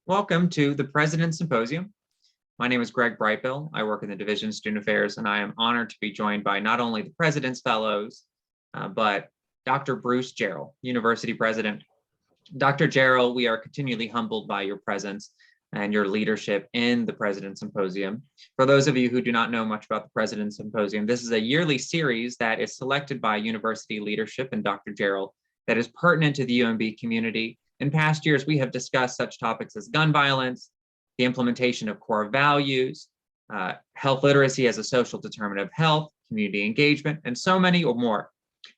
Welcome to the President's Symposium. My name is Greg Brightbill. I work in the Division of Student Affairs, and I am honored to be joined by not only the President's Fellows, but Dr. Bruce Jarrell, University President. Dr. Jarrell, we are continually humbled by your presence and your leadership in the President's Symposium. For those of you who do not know much about the President's Symposium, this is a yearly series that is selected by university leadership and Dr. Jarrell that is pertinent to the UMB community. In past years, we have discussed such topics as gun violence, the implementation of core values, health literacy as a social determinant of health, community engagement, and so many or more.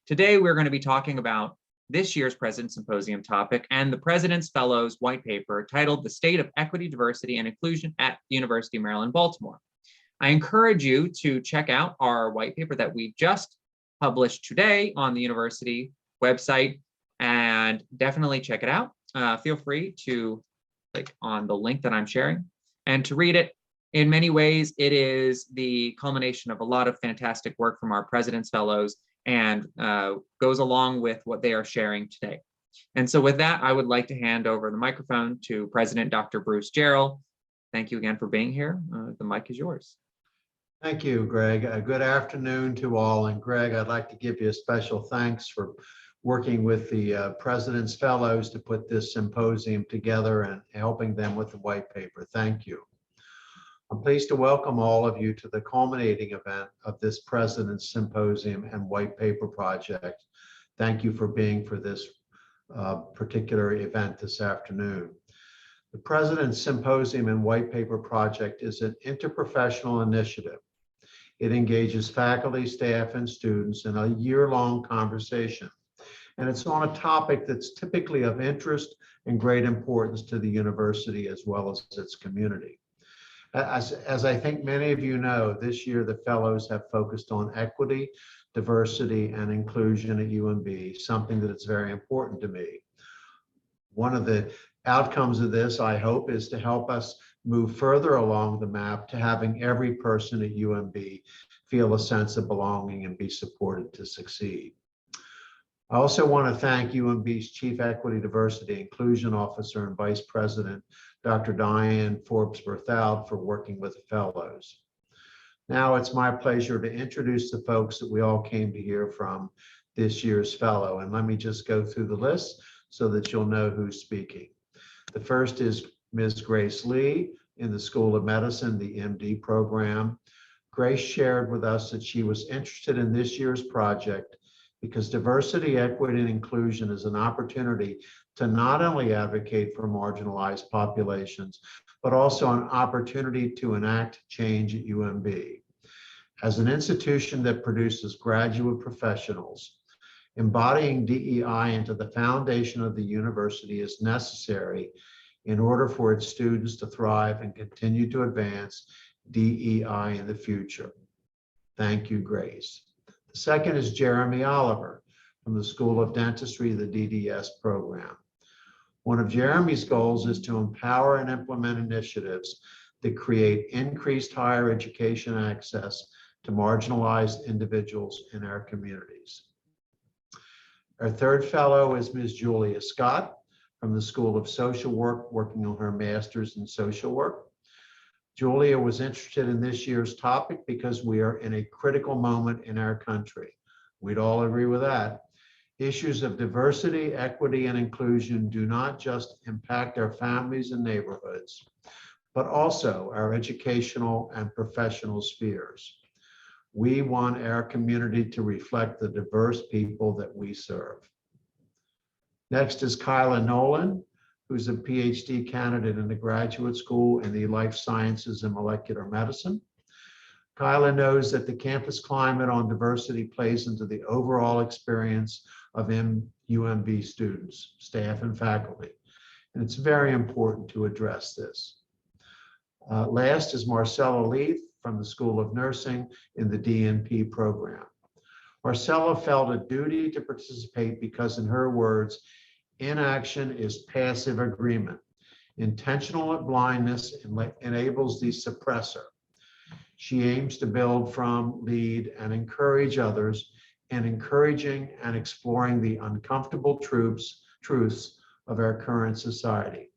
Today, we're going to be talking about this year's President's Symposium topic and the President's Fellows white paper titled The State of Equity, Diversity, and Inclusion at the University of Maryland, Baltimore. I encourage you to check out our white paper that we just published today on the university website, and definitely check it out. Feel free to click on the link that I'm sharing and to read it. In many ways, it is the culmination of a lot of fantastic work from our President's Fellows and goes along with what they are sharing today. And so with that, I would like to hand over the microphone to President Dr. Bruce Jarrell. Thank you again for being here. The mic is yours. Thank you, Greg. Good afternoon to all. And Greg, I'd like to give you a special thanks for working with the President's Fellows to put this symposium together and helping them with the white paper. Thank you. I'm pleased to welcome all of you to the culminating event of this President's Symposium and White Paper Project. Thank you for being for this particular event this afternoon. The President's Symposium and White Paper Project is an interprofessional initiative. It engages faculty, staff, and students in a year-long conversation. And it's on a topic that's typically of interest and great importance to the university as well as its community. As I think many of you know, this year the fellows have focused on equity, diversity, and inclusion at UMB, something that is very important to me. One of the outcomes of this, I hope, is to help us move further along the map to having every person at UMB feel a sense of belonging and be supported to succeed. I also want to thank UMB's Chief Equity, Diversity, Inclusion Officer and Vice President, Dr. Diane Forbes Berthoud, for working with the fellows. Now it's my pleasure to introduce the folks that we all came to hear from this year's fellow. And let me just go through the list so that you'll know who's speaking. The first is Ms. Grace Lee in the School of Medicine, the MD program. Grace shared with us that she was interested in this year's project because diversity, equity, and inclusion is an opportunity to not only advocate for marginalized populations, but also an opportunity to enact change at UMB. As an institution that produces graduate professionals, embodying DEI into the foundation of the university is necessary in order for its students to thrive and continue to advance DEI in the future. Thank you, Grace. The second is Jeremy Oliver from the School of Dentistry, the DDS program. One of Jeremy's goals is to empower and implement initiatives that create increased higher education access to marginalized individuals in our communities. Our third fellow is Ms. Julia Scott from the School of Social Work, working on her master's in social work. Julia was interested in this year's topic because we are in a critical moment in our country. We'd all agree with that. Issues of diversity, equity, and inclusion do not just impact our families and neighborhoods, but also our educational and professional spheres. We want our community to reflect the diverse people that we serve. Next is Kyla Nolan, who's a PhD candidate in the graduate school in the life sciences and molecular medicine. Kyla knows that the campus climate on diversity plays into the overall experience of UMB students, staff, and faculty. And it's very important to address this. Last is Marcella Leith from the School of Nursing in the DNP program. Marcella felt a duty to participate because, in her words, inaction is passive agreement. Intentional blindness enables the suppressor. She aims to build from, lead, and encourage others in encouraging and exploring the uncomfortable truths of our current society.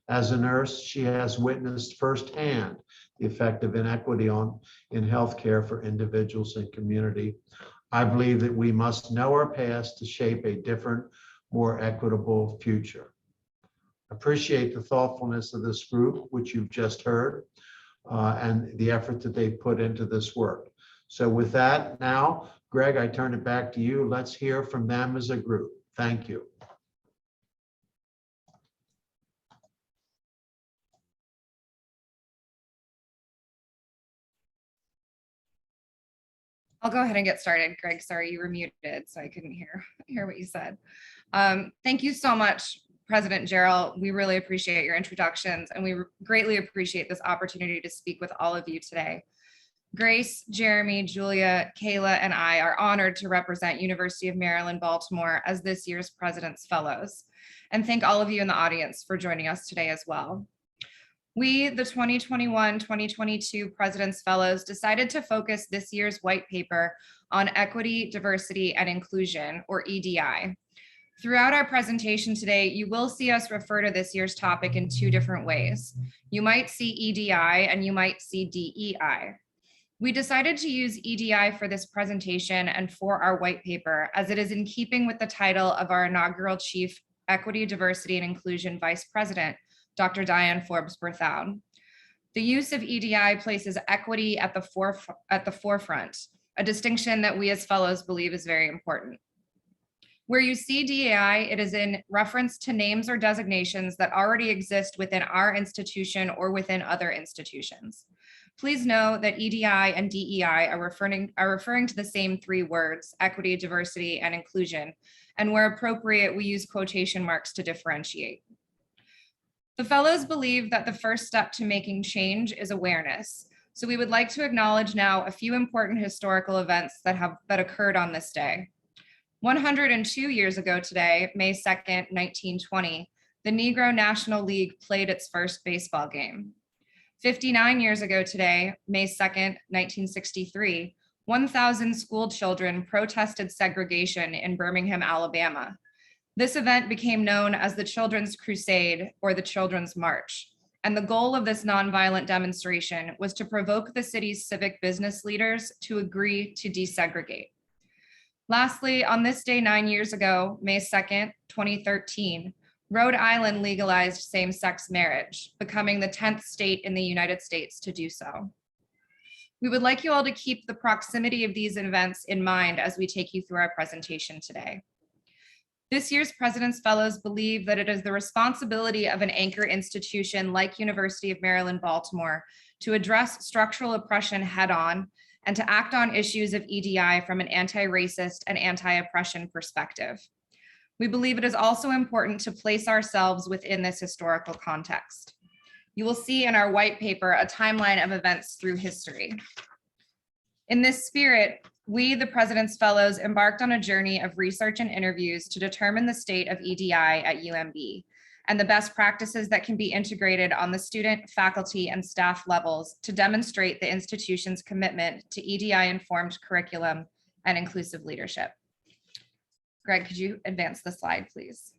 As a nurse, she has witnessed firsthand the effect of inequity in healthcare for individuals and community. I believe that we must know our past to shape a different, more equitable future. Appreciate the thoughtfulness of this group, which you've just heard, and the effort that they put into this work. So with that, now, Greg, I turn it back to you. Let's hear from them as a group. Thank you. I'll go ahead and get started. Greg, sorry, you were muted, so I couldn't hear what you said. Thank you so much, President Gerald. We really appreciate your introductions, and we greatly appreciate this opportunity to speak with all of you today. Grace, Jeremy, Julia, Kayla, and I are honored to represent University of Maryland, Baltimore as this year's President's Fellows, and thank all of you in the audience for joining us today as well. We, the 2021-2022 President's Fellows, decided to focus this year's white paper on equity, diversity, and inclusion, or EDI. Throughout our presentation today, you will see us refer to this year's topic in two different ways. You might see EDI and you might see DEI. We decided to use EDI for this presentation and for our white paper, as it is in keeping with the title of our inaugural Chief Equity, Diversity, and Inclusion Vice President, Dr. Diane Forbes Berthoud. The use of EDI places equity at the forefront, a distinction that we as fellows believe is very important. Where you see DEI, it is in reference to names or designations that already exist within our institution or within other institutions. Please know that EDI and DEI are referring to the same three words, equity, diversity, and inclusion, and where appropriate, we use quotation marks to differentiate. The fellows believe that the first step to making change is awareness. So we would like to acknowledge now a few important historical events that occurred on this day. 102 years ago today, May 2nd, 1920, the Negro National League played its first baseball game. 59 years ago today, May 2nd, 1963, 1,000 school children protested segregation in Birmingham, Alabama. This event became known as the Children's Crusade, or the Children's March. And the goal of this nonviolent demonstration was to provoke the city's civic business leaders to agree to desegregate. Lastly, on this day 9 years ago, May 2nd, 2013, Rhode Island legalized same-sex marriage, becoming the 10th state in the United States to do so. We would like you all to keep the proximity of these events in mind as we take you through our presentation today. This year's President's Fellows believe that it is the responsibility of an anchor institution like University of Maryland, Baltimore to address structural oppression head-on and to act on issues of EDI from an anti-racist and anti-oppression perspective. We believe it is also important to place ourselves within this historical context. You will see in our white paper a timeline of events through history. In this spirit, we, the President's Fellows, embarked on a journey of research and interviews to determine the state of EDI at UMB and the best practices that can be integrated on the student, faculty, and staff levels to demonstrate the institution's commitment to EDI-informed curriculum and inclusive leadership. Greg, could you advance the slide, please?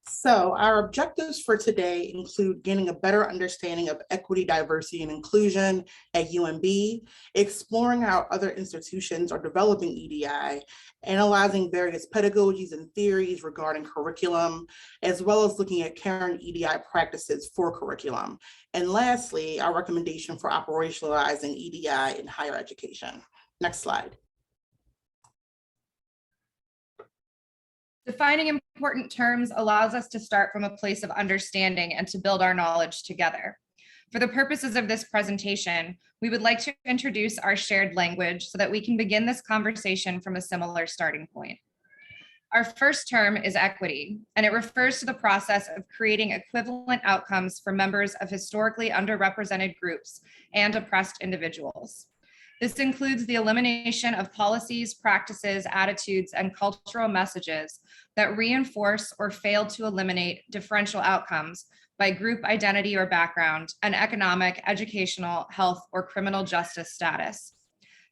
So our objectives for today include gaining a better understanding of equity, diversity, and inclusion at UMB, exploring how other institutions are developing EDI, analyzing various pedagogies and theories regarding curriculum, as well as looking at current EDI practices for curriculum. And lastly, our recommendation for operationalizing EDI in higher education. Next slide. Defining important terms allows us to start from a place of understanding and to build our knowledge together. For the purposes of this presentation, we would like to introduce our shared language so that we can begin this conversation from a similar starting point. Our first term is equity, and it refers to the process of creating equivalent outcomes for members of historically underrepresented groups and oppressed individuals. This includes the elimination of policies, practices, attitudes, and cultural messages that reinforce or fail to eliminate differential outcomes by group identity or background and economic, educational, health, or criminal justice status.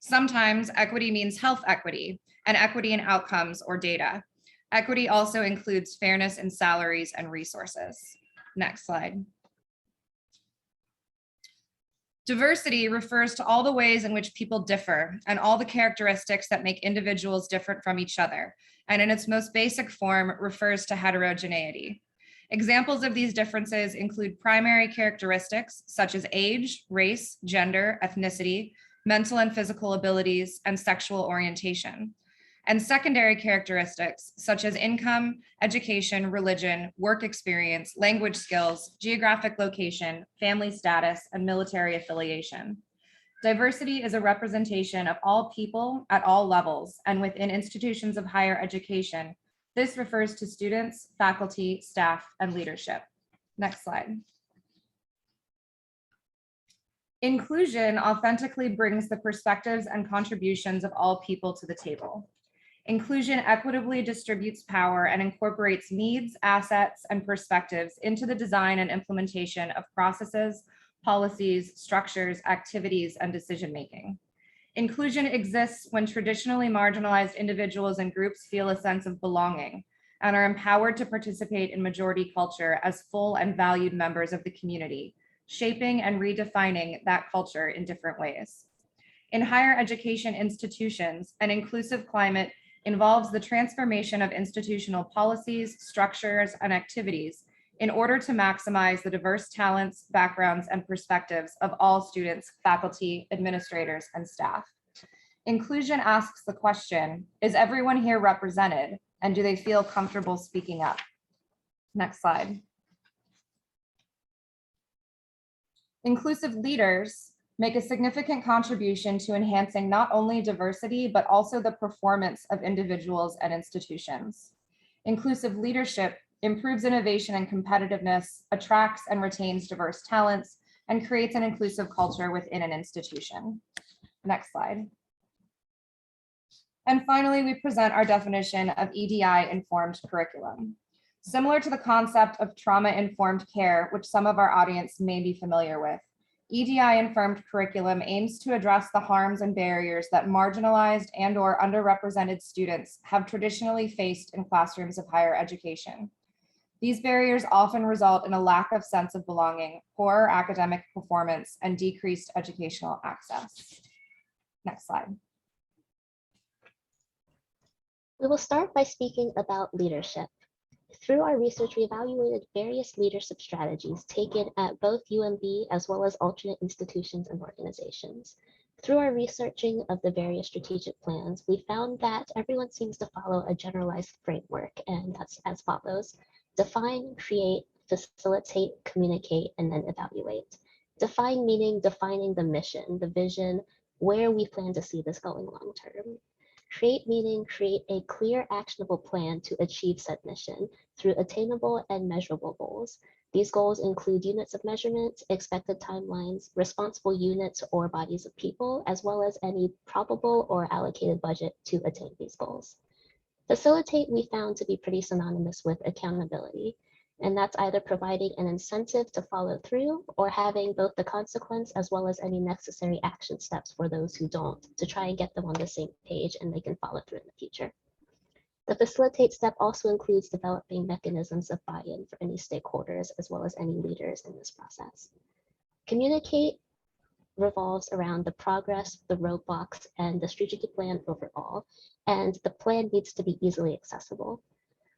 Sometimes equity means health equity and equity in outcomes or data. Equity also includes fairness in salaries and resources. Next slide. Diversity refers to all the ways in which people differ and all the characteristics that make individuals different from each other, and in its most basic form refers to heterogeneity. Examples of these differences include primary characteristics such as age, race, gender, ethnicity, mental and physical abilities, and sexual orientation, and secondary characteristics such as income, education, religion, work experience, language skills, geographic location, family status, and military affiliation. Diversity is a representation of all people at all levels and within institutions of higher education. This refers to students, faculty, staff, and leadership. Next slide. Inclusion authentically brings the perspectives and contributions of all people to the table. Inclusion equitably distributes power and incorporates needs, assets, and perspectives into the design and implementation of processes, policies, structures, activities, and decision-making. Inclusion exists when traditionally marginalized individuals and groups feel a sense of belonging and are empowered to participate in majority culture as full and valued members of the community, shaping and redefining that culture in different ways. In higher education institutions, an inclusive climate involves the transformation of institutional policies, structures, and activities in order to maximize the diverse talents, backgrounds, and perspectives of all students, faculty, administrators, and staff. Inclusion asks the question, is everyone here represented, and do they feel comfortable speaking up? Next slide. Inclusive leaders make a significant contribution to enhancing not only diversity, but also the performance of individuals and institutions. Inclusive leadership improves innovation and competitiveness, attracts and retains diverse talents, and creates an inclusive culture within an institution. Next slide. And finally, we present our definition of EDI-informed curriculum. Similar to the concept of trauma-informed care, which some of our audience may be familiar with, EDI-informed curriculum aims to address the harms and barriers that marginalized and/or underrepresented students have traditionally faced in classrooms of higher education. These barriers often result in a lack of sense of belonging, poor academic performance, and decreased educational access. Next slide. We will start by speaking about leadership. Through our research, we evaluated various leadership strategies taken at both UMB as well as alternate institutions and organizations. Through our researching of the various strategic plans, we found that everyone seems to follow a generalized framework, and that's as follows: define, create, facilitate, communicate, and then evaluate. Define meaning defining the mission, the vision, where we plan to see this going long term. Create meaning create a clear, actionable plan to achieve said mission through attainable and measurable goals. These goals include units of measurement, expected timelines, responsible units or bodies of people, as well as any probable or allocated budget to attain these goals. Facilitate we found to be pretty synonymous with accountability, and that's either providing an incentive to follow through or having both the consequence as well as any necessary action steps for those who don't, to try and get them on the same page and they can follow through in the future. The facilitate step also includes developing mechanisms of buy-in for any stakeholders as well as any leaders in this process. Communicate revolves around the progress, the roadblocks, and the strategic plan overall, and the plan needs to be easily accessible.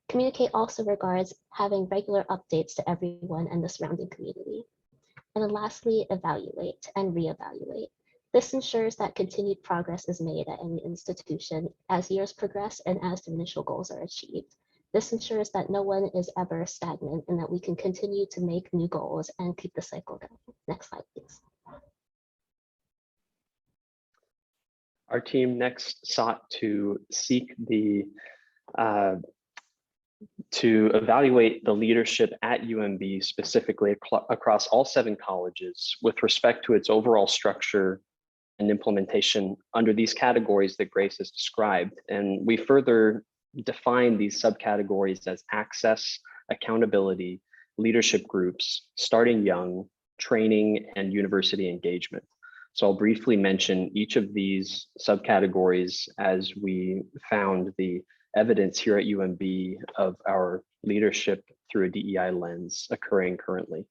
Communicate also regards having regular updates to everyone and the surrounding community. And then lastly, evaluate and reevaluate. This ensures that continued progress is made at any institution as years progress and as the initial goals are achieved. This ensures that no one is ever stagnant and that we can continue to make new goals and keep the cycle going. Next slide, please. Our team next sought to to evaluate the leadership at UMB, specifically across all 7 colleges, with respect to its overall structure and implementation under these categories that Grace has described. And we further define these subcategories as access, accountability, leadership groups, starting young, training, and university engagement. So I'll briefly mention each of these subcategories as we found the evidence here at UMB of our leadership through a DEI lens occurring currently.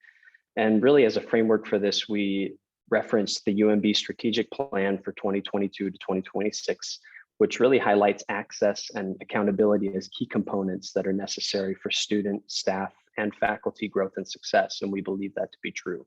And really, as a framework for this, we referenced the UMB strategic plan for 2022 to 2026, which really highlights access and accountability as key components that are necessary for student, staff, and faculty growth and success. And we believe that to be true.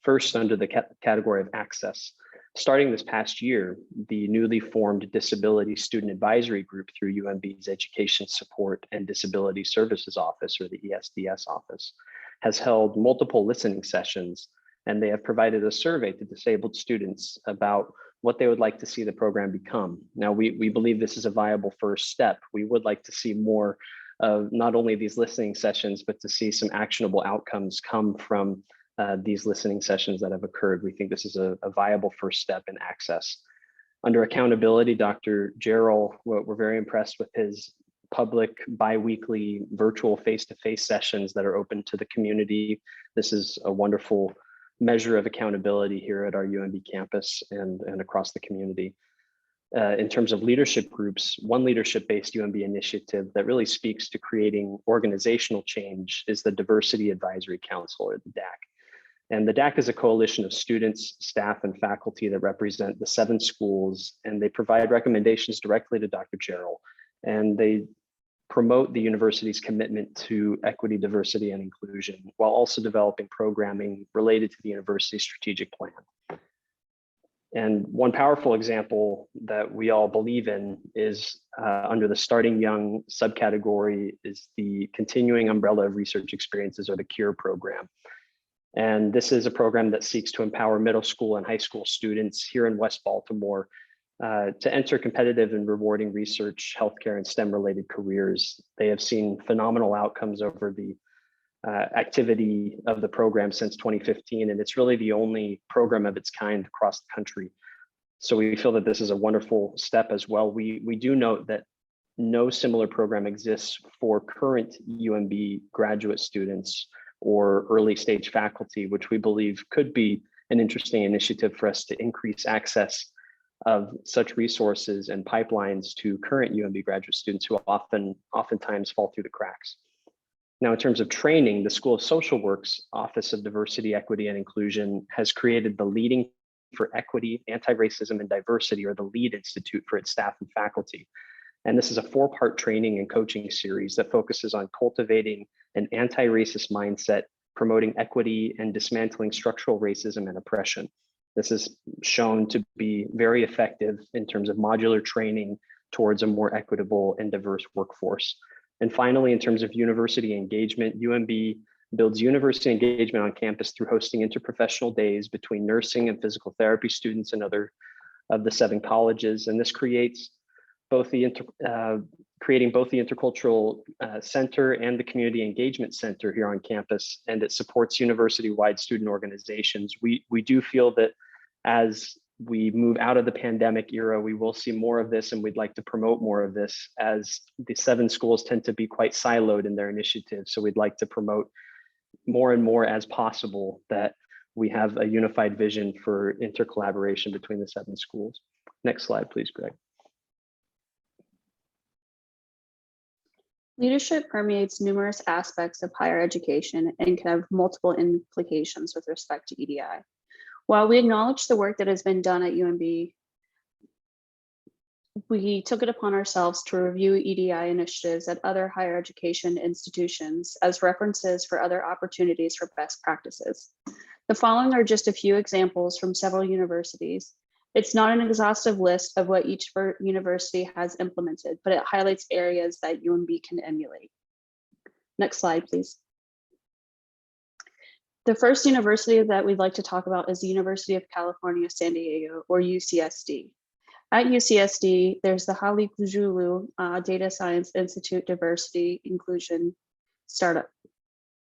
First, under the category of access, starting this past year, the newly formed Disability Student Advisory Group through UMB's Education Support and Disability Services Office, or the ESDS office, has held multiple listening sessions, and they have provided a survey to disabled students about what they would like to see the program become. Now, we believe this is a viable first step. We would like to see more of not only these listening sessions, but to see some actionable outcomes come from these listening sessions that have occurred. We think this is a viable first step in access. Under accountability, Dr. Jarrell, we're very impressed with his public bi-weekly virtual face-to-face sessions that are open to the community. This is a wonderful measure of accountability here at our UMB campus and across the community. In terms of leadership groups, one leadership-based UMB initiative that really speaks to creating organizational change is the Diversity Advisory Council, or the DAC. And the DAC is a coalition of students, staff, and faculty that represent the 7 schools, and they provide recommendations directly to Dr. Jarrell, and they promote the university's commitment to equity, diversity, and inclusion, while also developing programming related to the university's strategic plan. And one powerful example that we all believe in is under the Starting Young subcategory is the Continuing Umbrella of Research Experiences, or the CURE program. And this is a program that seeks to empower middle school and high school students here in West Baltimore to enter competitive and rewarding research, healthcare, and STEM-related careers. They have seen phenomenal outcomes over the activity of the program since 2015, and it's really the only program of its kind across the country. So we feel that this is a wonderful step as well. We do note that no similar program exists for current UMB graduate students or early stage faculty, which we believe could be an interesting initiative for us to increase access of such resources and pipelines to current UMB graduate students who oftentimes fall through the cracks. Now, in terms of training, the School of Social Work's Office of Diversity, Equity, and Inclusion has created the Leading for Equity, Anti-Racism, and Diversity, or the LEAD Institute, for its staff and faculty. And this is a 4-part training and coaching series that focuses on cultivating an anti-racist mindset, promoting equity, and dismantling structural racism and oppression. This is shown to be very effective in terms of modular training towards a more equitable and diverse workforce. And finally, in terms of university engagement, UMB builds university engagement on campus through hosting interprofessional days between nursing and physical therapy students and other of the 7 colleges. And this creates creating both the intercultural center and the community engagement center here on campus, and it supports university-wide student organizations. We do feel that as we move out of the pandemic era, we will see more of this, and we'd like to promote more of this, as the 7 schools tend to be quite siloed in their initiatives. So we'd like to promote more and more as possible that we have a unified vision for intercollaboration between the 7 schools. Next slide, please, Greg. Leadership permeates numerous aspects of higher education and can have multiple implications with respect to EDI. While we acknowledge the work that has been done at UMB, we took it upon ourselves to review EDI initiatives at other higher education institutions as references for other opportunities for best practices. The following are just a few examples from several universities. It's not an exhaustive list of what each university has implemented, but it highlights areas that UMB can emulate. Next slide, please. The first university that we'd like to talk about is the University of California, San Diego, or UCSD. At UCSD, there's the Hali Kujulu Data Science Institute Diversity Inclusion Startup.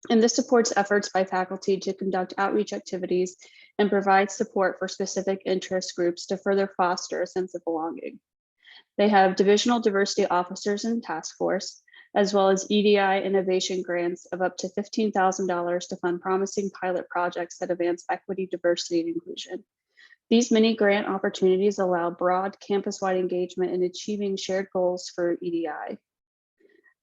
And this supports efforts by faculty to conduct outreach activities and provide support for specific interest groups to further foster a sense of belonging. They have divisional diversity officers and task force, as well as EDI innovation grants of up to $15,000 to fund promising pilot projects that advance equity, diversity, and inclusion. These many grant opportunities allow broad campus-wide engagement in achieving shared goals for EDI.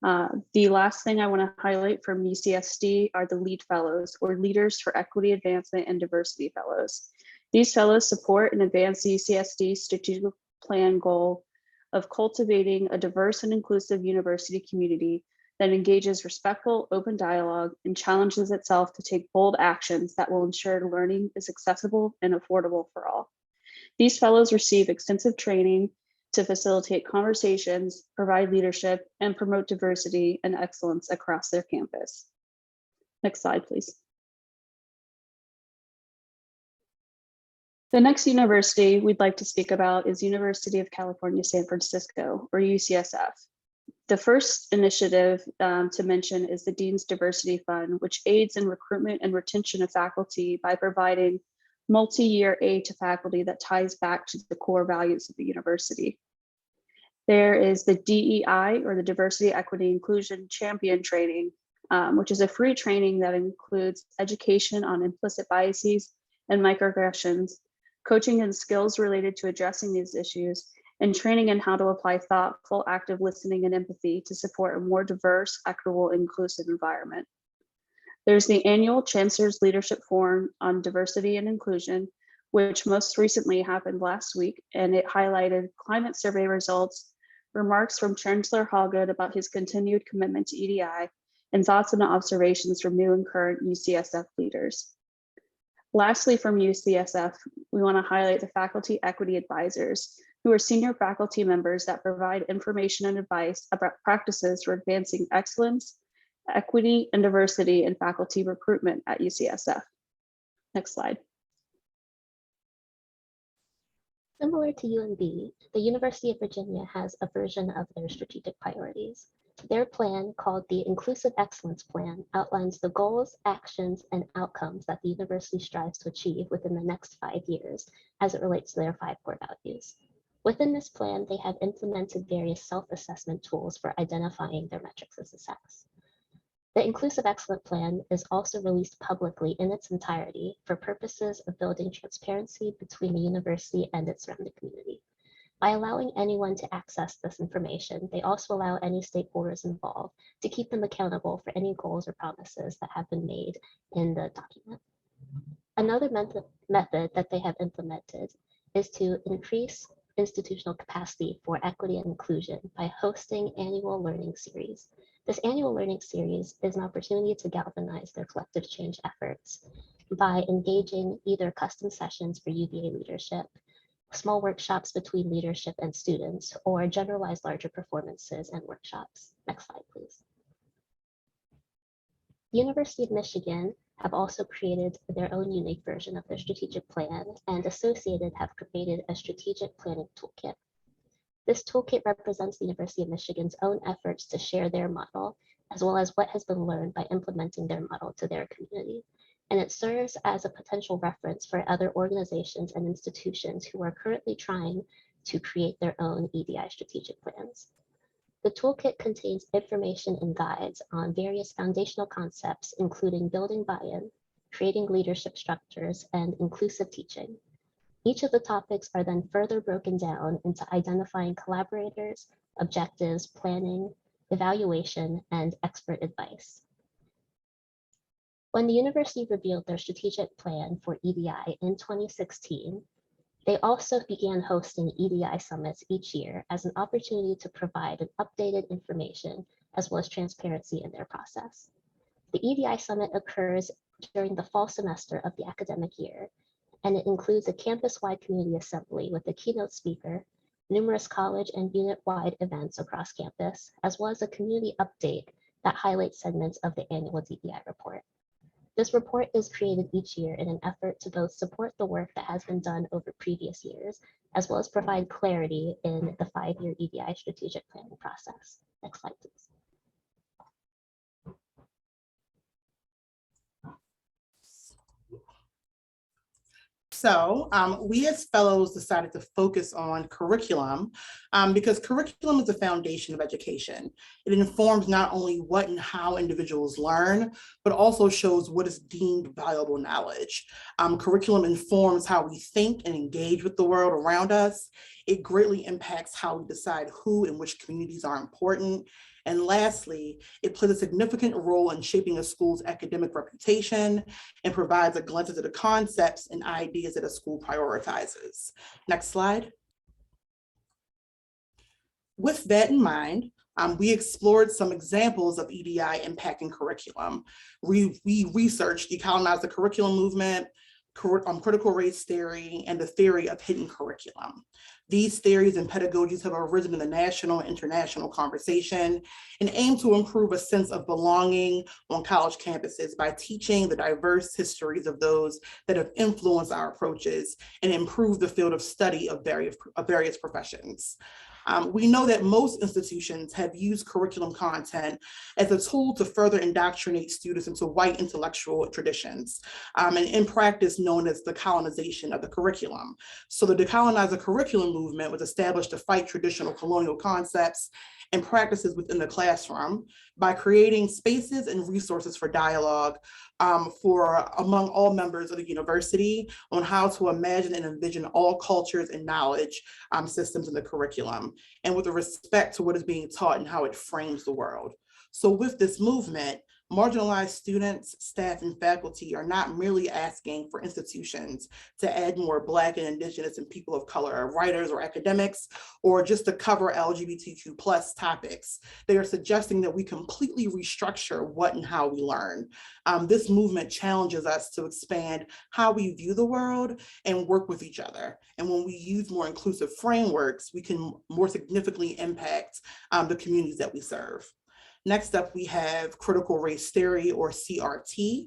The last thing I want to highlight from UCSD are the LEAD Fellows, or Leaders for Equity Advancement and Diversity Fellows. These fellows support and advance the UCSD strategic plan goal of cultivating a diverse and inclusive university community that engages respectful, open dialogue and challenges itself to take bold actions that will ensure learning is accessible and affordable for all. These fellows receive extensive training to facilitate conversations, provide leadership, and promote diversity and excellence across their campus. Next slide, please. The next university we'd like to speak about is University of California, San Francisco, or UCSF. The first initiative to mention is the Dean's Diversity Fund, which aids in recruitment and retention of faculty by providing multi-year aid to faculty that ties back to the core values of the university. There is the DEI, or the Diversity, Equity, Inclusion Champion Training, which is a free training that includes education on implicit biases and microaggressions, coaching and skills related to addressing these issues, and training in how to apply thoughtful, active listening and empathy to support a more diverse, equitable, inclusive environment. There's the annual Chancellor's Leadership Forum on Diversity and Inclusion, which most recently happened last week, and it highlighted climate survey results, remarks from Chancellor Hallgood about his continued commitment to EDI, and thoughts and observations from new and current UCSF leaders. Lastly, from UCSF, we want to highlight the Faculty Equity Advisors, who are senior faculty members that provide information and advice about practices for advancing excellence, equity, and diversity in faculty recruitment at UCSF. Next slide. Similar to UMB, the University of Virginia has a version of their strategic priorities. Their plan, called the Inclusive Excellence Plan, outlines the goals, actions, and outcomes that the university strives to achieve within the next 5 years as it relates to their 5 core values. Within this plan, they have implemented various self-assessment tools for identifying their metrics of success. The Inclusive Excellence Plan is also released publicly in its entirety for purposes of building transparency between the university and its surrounding community. By allowing anyone to access this information, they also allow any stakeholders involved to keep them accountable for any goals or promises that have been made in the document. Another method that they have implemented is to increase institutional capacity for equity and inclusion by hosting annual learning series. This annual learning series is an opportunity to galvanize their collective change efforts by engaging either custom sessions for UVA leadership, small workshops between leadership and students, or generalized larger performances and workshops. Next slide, please. The University of Michigan have also created their own unique version of their strategic plan, and Associated have created a strategic planning toolkit. This toolkit represents the University of Michigan's own efforts to share their model, as well as what has been learned by implementing their model to their community. And it serves as a potential reference for other organizations and institutions who are currently trying to create their own EDI strategic plans. The toolkit contains information and guides on various foundational concepts, including building buy-in, creating leadership structures, and inclusive teaching. Each of the topics are then further broken down into identifying collaborators, objectives, planning, evaluation, and expert advice. When the university revealed their strategic plan for EDI in 2016, they also began hosting EDI Summits each year as an opportunity to provide an updated information as well as transparency in their process. The EDI Summit occurs during the fall semester of the academic year, and it includes a campus-wide community assembly with a keynote speaker, numerous college and unit-wide events across campus, as well as a community update that highlights segments of the annual DEI report. This report is created each year in an effort to both support the work that has been done over previous years, as well as provide clarity in the 5-year EDI strategic planning process. Next slide, please. So we as fellows decided to focus on curriculum because curriculum is the foundation of education. It informs not only what and how individuals learn, but also shows what is deemed valuable knowledge. Curriculum informs how we think and engage with the world around us. It greatly impacts how we decide who and which communities are important. And lastly, it plays a significant role in shaping a school's academic reputation and provides a glimpse into the concepts and ideas that a school prioritizes. Next slide. With that in mind, we explored some examples of EDI impacting curriculum. We researched decolonize the curriculum movement, critical race theory, and the theory of hidden curriculum. These theories and pedagogies have arisen in the national and international conversation and aim to improve a sense of belonging on college campuses by teaching the diverse histories of those that have influenced our approaches and improve the field of study of various professions. We know that most institutions have used curriculum content as a tool to further indoctrinate students into white intellectual traditions, and in practice known as the colonization of the curriculum. So the Decolonize the Curriculum movement was established to fight traditional colonial concepts and practices within the classroom by creating spaces and resources for dialogue among all members of the university on how to imagine and envision all cultures and knowledge systems in the curriculum, and with respect to what is being taught and how it frames the world. So with this movement, marginalized students, staff, and faculty are not merely asking for institutions to add more Black and Indigenous and people of color writers or academics, or just to cover LGBTQ+ topics. They are suggesting that we completely restructure what and how we learn. This movement challenges us to expand how we view the world and work with each other. And when we use more inclusive frameworks, we can more significantly impact the communities that we serve. Next up, we have critical race theory, or CRT.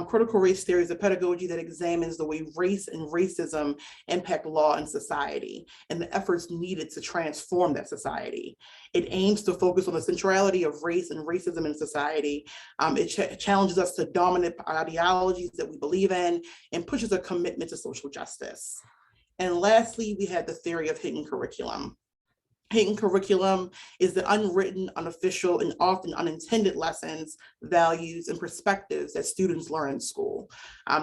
Critical race theory is a pedagogy that examines the way race and racism impact law and society and the efforts needed to transform that society. It aims to focus on the centrality of race and racism in society. It challenges us to dominant ideologies that we believe in and pushes a commitment to social justice. And lastly, we have the theory of hidden curriculum. Hidden curriculum is the unwritten, unofficial, and often unintended lessons, values, and perspectives that students learn in school.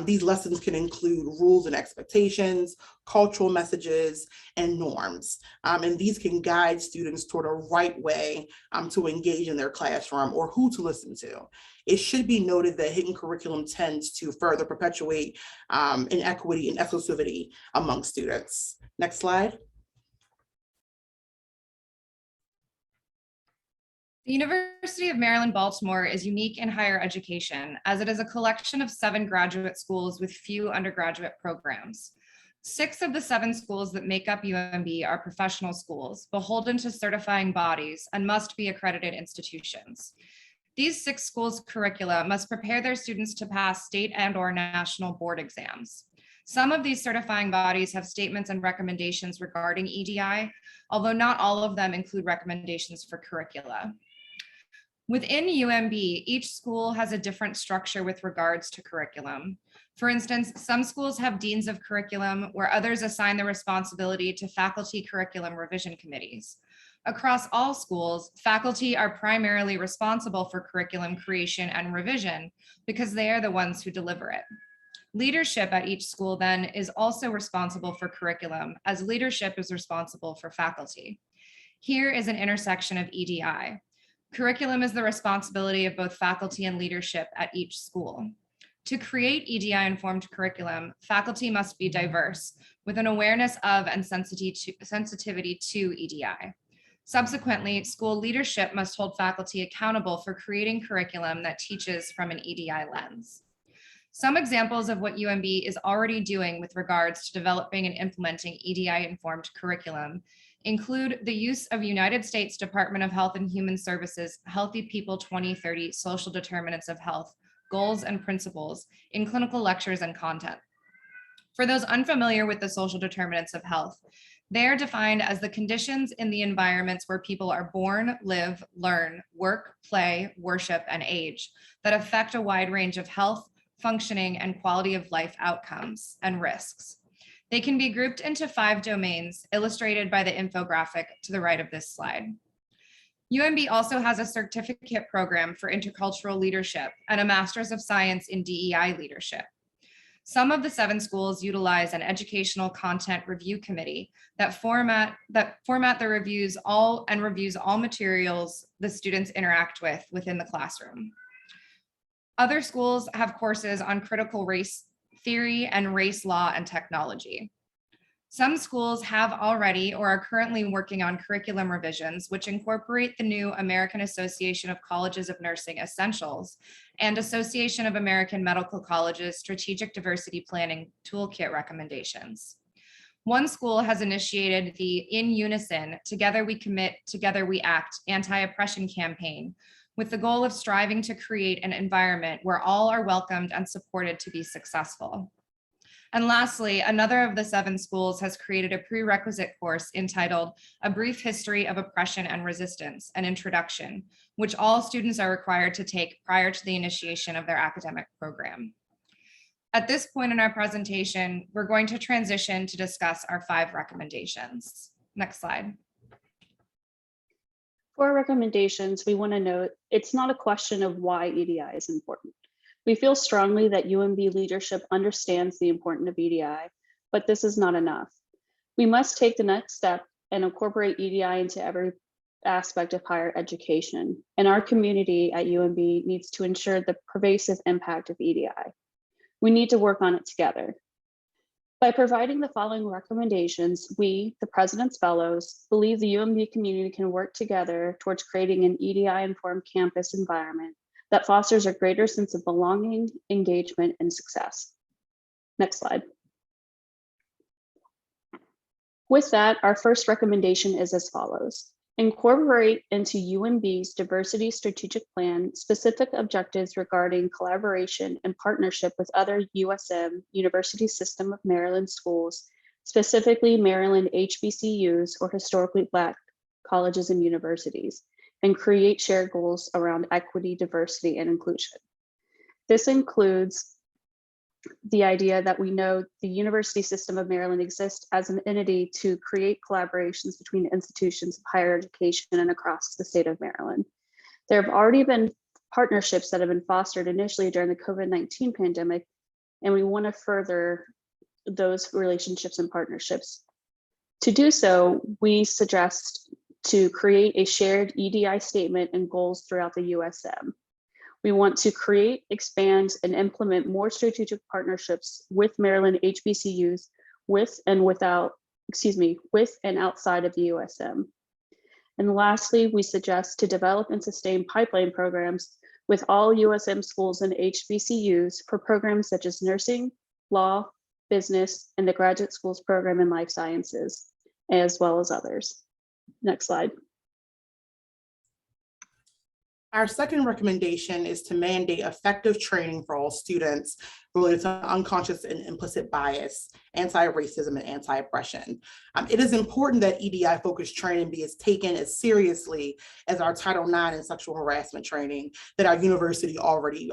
These lessons can include rules and expectations, cultural messages, and norms. And these can guide students toward a right way to engage in their classroom or who to listen to. It should be noted that hidden curriculum tends to further perpetuate inequity and exclusivity among students. Next slide. The University of Maryland, Baltimore is unique in higher education, as it is a collection of 7 graduate schools with few undergraduate programs. 6 of the 7 schools that make up UMB are professional schools, beholden to certifying bodies, and must be accredited institutions. These 6 schools' curricula must prepare their students to pass state and/or national board exams. Some of these certifying bodies have statements and recommendations regarding EDI, although not all of them include recommendations for curricula. Within UMB, each school has a different structure with regards to curriculum. For instance, some schools have deans of curriculum, where others assign the responsibility to faculty curriculum revision committees. Across all schools, faculty are primarily responsible for curriculum creation and revision because they are the ones who deliver it. Leadership at each school then is also responsible for curriculum, as leadership is responsible for faculty. Here is an intersection of EDI. Curriculum is the responsibility of both faculty and leadership at each school. To create EDI-informed curriculum, faculty must be diverse, with an awareness of and sensitivity to EDI. Subsequently, school leadership must hold faculty accountable for creating curriculum that teaches from an EDI lens. Some examples of what UMB is already doing with regards to developing and implementing EDI-informed curriculum include the use of United States Department of Health and Human Services Healthy People 2030 Social Determinants of Health Goals and Principles in clinical lectures and content. For those unfamiliar with the social determinants of health, they are defined as the conditions in the environments where people are born, live, learn, work, play, worship, and age that affect a wide range of health, functioning, and quality of life outcomes and risks. They can be grouped into 5 domains, illustrated by the infographic to the right of this slide. UMB also has a certificate program for intercultural leadership and a Master's of Science in DEI leadership. Some of the 7 schools utilize an educational content review committee that format the reviews reviews all materials the students interact with within the classroom. Other schools have courses on critical race theory and race law and technology. Some schools have already or are currently working on curriculum revisions, which incorporate the new American Association of Colleges of Nursing Essentials and Association of American Medical Colleges Strategic Diversity Planning Toolkit recommendations. One school has initiated the In Unison, Together We Commit, Together We Act anti-oppression campaign, with the goal of striving to create an environment where all are welcomed and supported to be successful. And lastly, another of the 7 schools has created a prerequisite course entitled A Brief History of Oppression and Resistance, an Introduction, which all students are required to take prior to the initiation of their academic program. At this point in our presentation, we're going to transition to discuss our 5 recommendations. Next slide. For our recommendations, we want to note it's not a question of why EDI is important. We feel strongly that UMB leadership understands the importance of EDI, but this is not enough. We must take the next step and incorporate EDI into every aspect of higher education, and our community at UMB needs to ensure the pervasive impact of EDI. We need to work on it together. By providing the following recommendations, we, the President's Fellows, believe the UMB community can work together towards creating an EDI-informed campus environment that fosters a greater sense of belonging, engagement, and success. Next slide. With that, our first recommendation is as follows. Incorporate into UMB's diversity strategic plan specific objectives regarding collaboration and partnership with other USM, University System of Maryland schools, specifically Maryland HBCUs or historically Black colleges and universities, and create shared goals around equity, diversity, and inclusion. This includes the idea that we know the University System of Maryland exists as an entity to create collaborations between institutions of higher education and across the state of Maryland. There have already been partnerships that have been fostered initially during the COVID-19 pandemic, and we want to further those relationships and partnerships. To do so, we suggest to create a shared EDI statement and goals throughout the USM. We want to create, expand, and implement more strategic partnerships with Maryland HBCUs with and outside of the USM. And lastly, we suggest to develop and sustain pipeline programs with all USM schools and HBCUs for programs such as nursing, law, business, and the graduate schools program in life sciences, as well as others. Next slide. Our second recommendation is to mandate effective training for all students related to unconscious and implicit bias, anti-racism, and anti-oppression. It is important that EDI-focused training be taken as seriously as our Title IX and sexual harassment training that our university already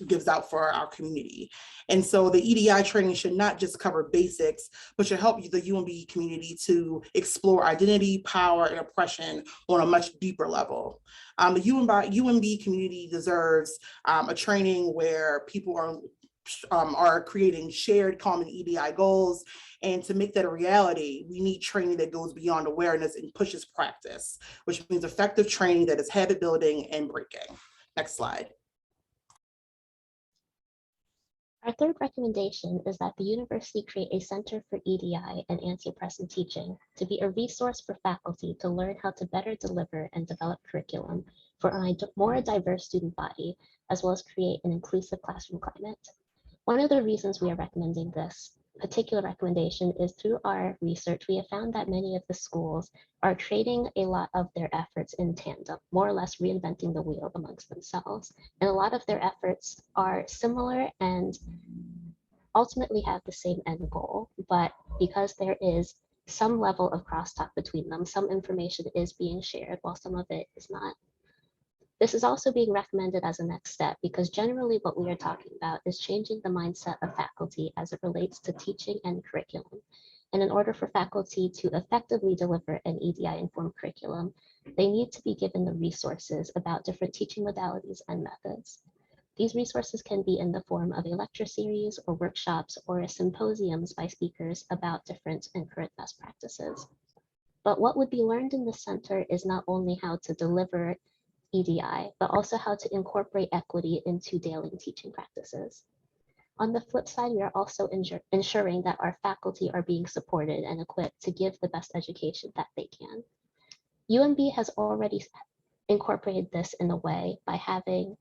gives out for our community. And so the EDI training should not just cover basics, but should help the UMB community to explore identity, power, and oppression on a much deeper level. The UMB community deserves a training where people are creating shared common EDI goals. And to make that a reality, we need training that goes beyond awareness and pushes practice, which means effective training that is habit building and breaking. Next slide. Our third recommendation is that the university create a Center for EDI and anti-oppression teaching to be a resource for faculty to learn how to better deliver and develop curriculum for a more diverse student body, as well as create an inclusive classroom climate. One of the reasons we are recommending this particular recommendation is through our research, we have found that many of the schools are trading a lot of their efforts in tandem, more or less reinventing the wheel amongst themselves. And a lot of their efforts are similar and ultimately have the same end goal, but because there is some level of crosstalk between them, some information is being shared while some of it is not. This is also being recommended as a next step because generally what we are talking about is changing the mindset of faculty as it relates to teaching and curriculum. And in order for faculty to effectively deliver an EDI-informed curriculum, they need to be given the resources about different teaching modalities and methods. These resources can be in the form of a lecture series or workshops or symposiums by speakers about different and current best practices. But what would be learned in the center is not only how to deliver EDI, but also how to incorporate equity into daily teaching practices. On the flip side, we are also ensuring that our faculty are being supported and equipped to give the best education that they can. UMB has already incorporated this in a way by having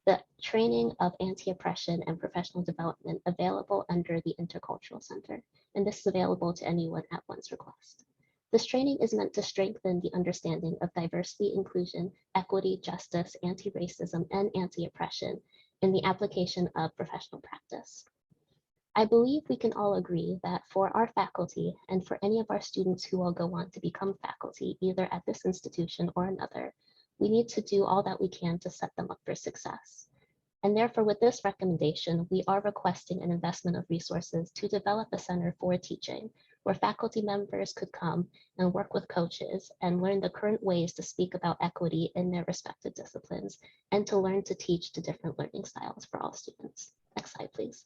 the training of anti-oppression and professional development available under the Intercultural Center, and this is available to anyone at one's request. This training is meant to strengthen the understanding of diversity, inclusion, equity, justice, anti-racism, and anti-oppression in the application of professional practice. I believe we can all agree that for our faculty and for any of our students who will go on to become faculty, either at this institution or another, we need to do all that we can to set them up for success. And therefore, with this recommendation, we are requesting an investment of resources to develop a center for teaching, where faculty members could come and work with coaches and learn the current ways to speak about equity in their respective disciplines and to learn to teach to different learning styles for all students. Next slide, please.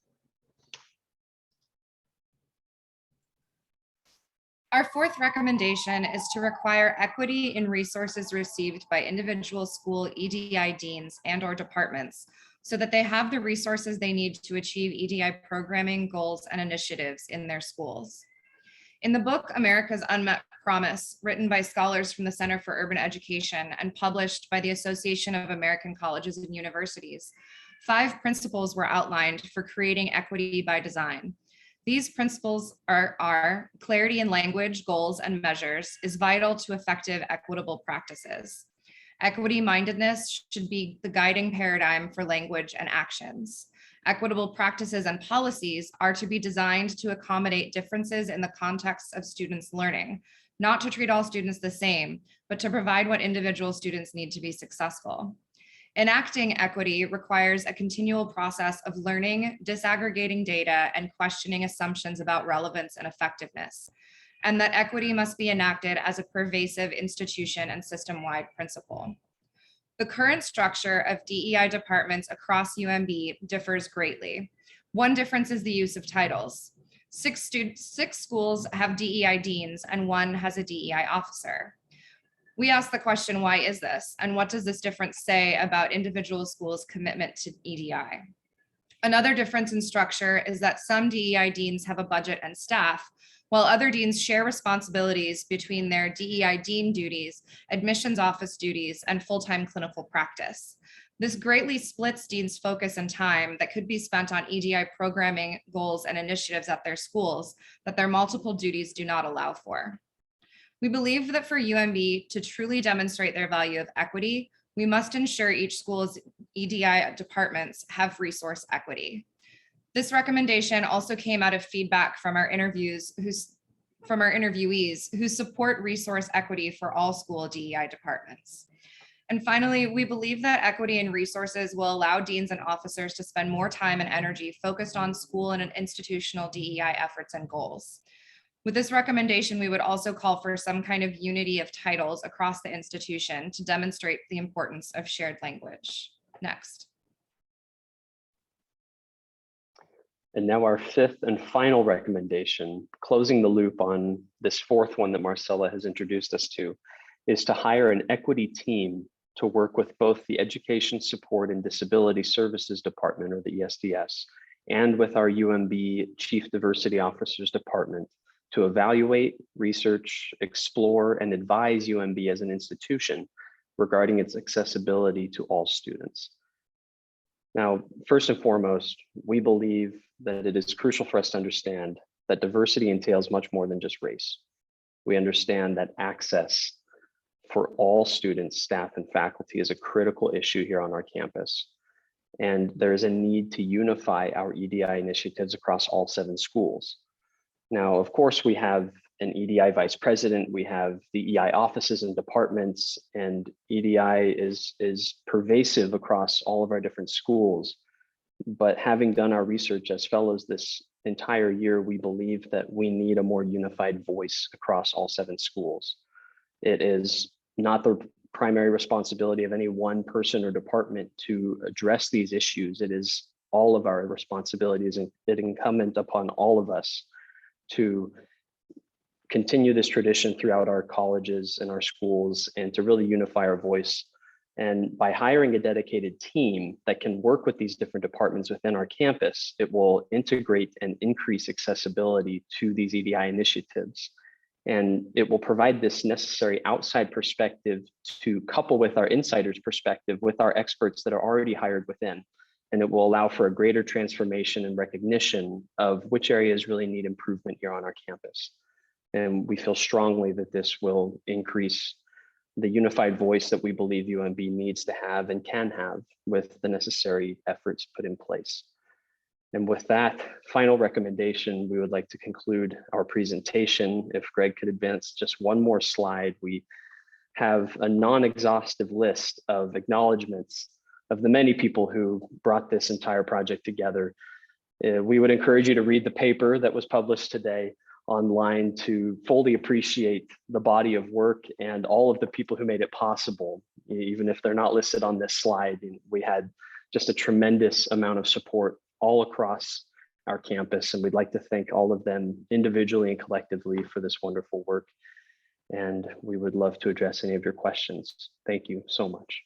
Our fourth recommendation is to require equity in resources received by individual school EDI deans and/or departments so that they have the resources they need to achieve EDI programming, goals, and initiatives in their schools. In the book, America's Unmet Promise, written by scholars from the Center for Urban Education and published by the Association of American Colleges and Universities, 5 principles were outlined for creating equity by design. These principles are clarity in language, goals, and measures is vital to effective equitable practices. Equity-mindedness should be the guiding paradigm for language and actions. Equitable practices and policies are to be designed to accommodate differences in the context of students' learning, not to treat all students the same, but to provide what individual students need to be successful. Enacting equity requires a continual process of learning, disaggregating data, and questioning assumptions about relevance and effectiveness, and that equity must be enacted as a pervasive institution and system-wide principle. The current structure of DEI departments across UMB differs greatly. One difference is the use of titles. 6 schools have DEI deans and 1 has a DEI officer. We ask the question, why is this? And what does this difference say about individual schools' commitment to EDI? Another difference in structure is that some DEI deans have a budget and staff, while other deans share responsibilities between their DEI dean duties, admissions office duties, and full-time clinical practice. This greatly splits deans' focus and time that could be spent on EDI programming, goals, and initiatives at their schools that their multiple duties do not allow for. We believe that for UMB to truly demonstrate their value of equity, we must ensure each school's EDI departments have resource equity. This recommendation also came out of feedback from our interviewees who support resource equity for all school DEI departments. And finally, we believe that equity in resources will allow deans and officers to spend more time and energy focused on school and institutional DEI efforts and goals. With this recommendation, we would also call for some kind of unity of titles across the institution to demonstrate the importance of shared language. Next. And now our 5th and final recommendation, closing the loop on this 4th one that Marcella has introduced us to, is to hire an equity team to work with both the Education Support and Disability Services Department, or the ESDS, and with our UMB Chief Diversity Officers Department to evaluate, research, explore, and advise UMB as an institution regarding its accessibility to all students. Now, first and foremost, we believe that it is crucial for us to understand that diversity entails much more than just race. We understand that access for all students, staff, and faculty is a critical issue here on our campus. And there is a need to unify our EDI initiatives across all 7 schools. Now, of course, we have an EDI vice president, we have the EI offices and departments, and EDI is pervasive across all of our different schools. But having done our research as fellows this entire year, we believe that we need a more unified voice across all 7 schools. It is not the primary responsibility of any one person or department to address these issues. It is all of our responsibilities, and it incumbent upon all of us to continue this tradition throughout our colleges and our schools, and to really unify our voice. And by hiring a dedicated team that can work with these different departments within our campus, it will integrate and increase accessibility to these EDI initiatives. And it will provide this necessary outside perspective to couple with our insiders' perspective with our experts that are already hired within. And it will allow for a greater transformation and recognition of which areas really need improvement here on our campus. And we feel strongly that this will increase the unified voice that we believe UMB needs to have and can have with the necessary efforts put in place. And with that final recommendation, we would like to conclude our presentation. If Greg could advance just one more slide, we have a non-exhaustive list of acknowledgments of the many people who brought this entire project together. We would encourage you to read the paper that was published today online to fully appreciate the body of work and all of the people who made it possible, even if they're not listed on this slide. We had just a tremendous amount of support all across our campus, and we'd like to thank all of them individually and collectively for this wonderful work. And we would love to address any of your questions. Thank you so much.